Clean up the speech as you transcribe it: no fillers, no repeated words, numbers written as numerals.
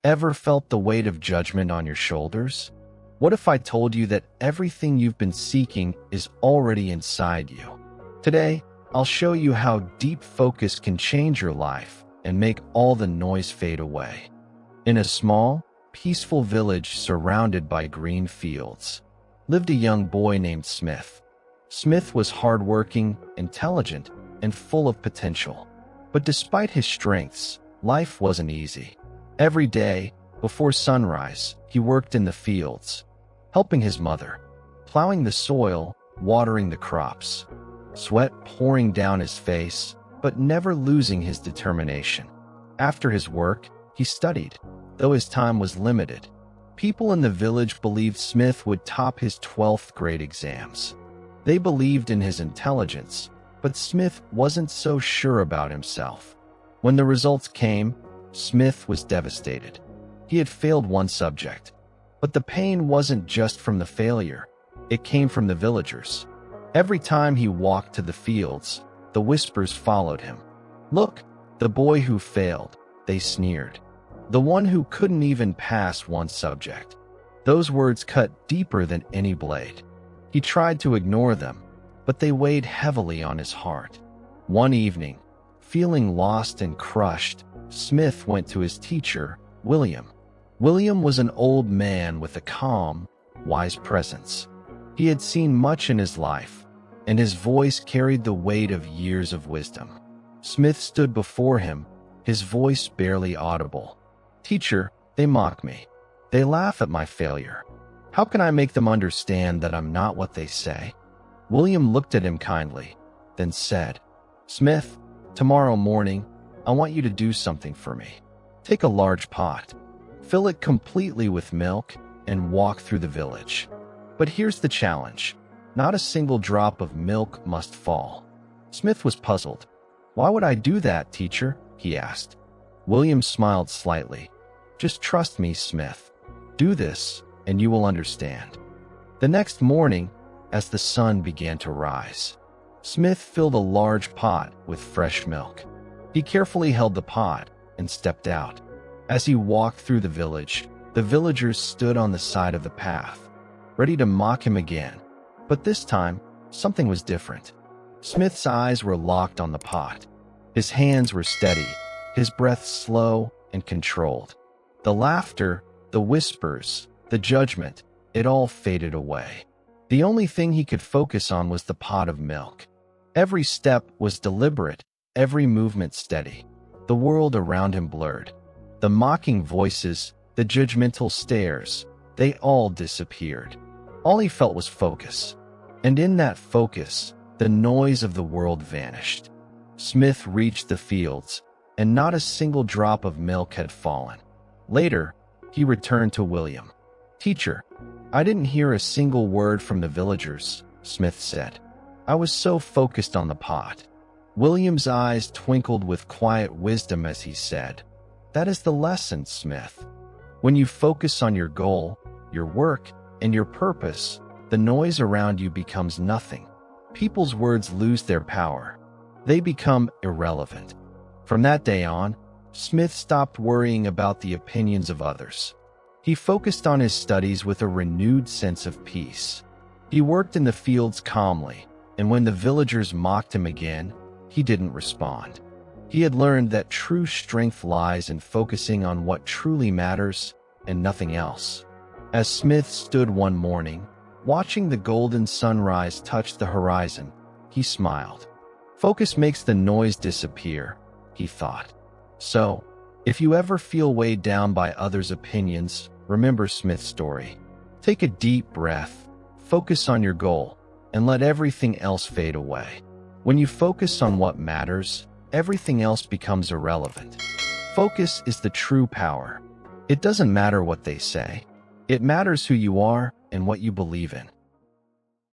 Ever felt the weight of judgment on your shoulders? What if I told you that everything you've been seeking is already inside you? Today, I'll show you how deep focus can change your life and make all the noise fade away. In a small, peaceful village surrounded by green fields, lived a young boy named Smith. Smith was hardworking, intelligent, and full of potential. But despite his strengths, life wasn't easy. Every day, before sunrise, he worked in the fields, helping his mother, plowing the soil, watering the crops, sweat pouring down his face, but never losing his determination. After his work, he studied, though his time was limited. People in the village believed Smith would top his 12th grade exams. They believed in his intelligence, but Smith wasn't so sure about himself. When the results came, Smith was devastated. He had failed one subject, but the pain wasn't just from the failure. It came from the villagers. Every time he walked to the fields, the whispers followed him. "Look, the boy who failed," they sneered. "The one who couldn't even pass one subject." Those words cut deeper than any blade. He tried to ignore them, but they weighed heavily on his heart. One evening, feeling lost and crushed, Smith went to his teacher, William. William was an old man with a calm, wise presence. He had seen much in his life, and his voice carried the weight of years of wisdom. Smith stood before him, his voice barely audible. "Teacher, they mock me. They laugh at my failure. How can I make them understand that I'm not what they say?" William looked at him kindly, then said, "Smith, tomorrow morning, I want you to do something for me. Take a large pot, fill it completely with milk, and walk through the village. But here's the challenge. Not a single drop of milk must fall." Smith was puzzled. "Why would I do that, teacher?" he asked. William smiled slightly. "Just trust me, Smith. Do this, and you will understand." The next morning, as the sun began to rise, Smith filled a large pot with fresh milk. He carefully held the pot and stepped out. As he walked through the village, the villagers stood on the side of the path, ready to mock him again. But this time, something was different. Smith's eyes were locked on the pot. His hands were steady, his breath slow and controlled. The laughter, the whispers, the judgment, it all faded away. The only thing he could focus on was the pot of milk. Every step was deliberate, every movement steady. The world around him blurred. The mocking voices, the judgmental stares, they all disappeared. All he felt was focus. And in that focus, the noise of the world vanished. Smith reached the fields, and not a single drop of milk had fallen. Later, he returned to William. "Teacher, I didn't hear a single word from the villagers," Smith said. "I was so focused on the pot." William's eyes twinkled with quiet wisdom as he said, "That is the lesson, Smith. When you focus on your goal, your work, and your purpose, the noise around you becomes nothing. People's words lose their power. They become irrelevant." From that day on, Smith stopped worrying about the opinions of others. He focused on his studies with a renewed sense of peace. He worked in the fields calmly, and when the villagers mocked him again, he didn't respond. He had learned that true strength lies in focusing on what truly matters and nothing else. As Smith stood one morning, watching the golden sunrise touch the horizon, he smiled. Focus makes the noise disappear, he thought. So, if you ever feel weighed down by others' opinions, remember Smith's story. Take a deep breath, focus on your goal, and let everything else fade away. When you focus on what matters, everything else becomes irrelevant. Focus is the true power. It doesn't matter what they say. It matters who you are and what you believe in.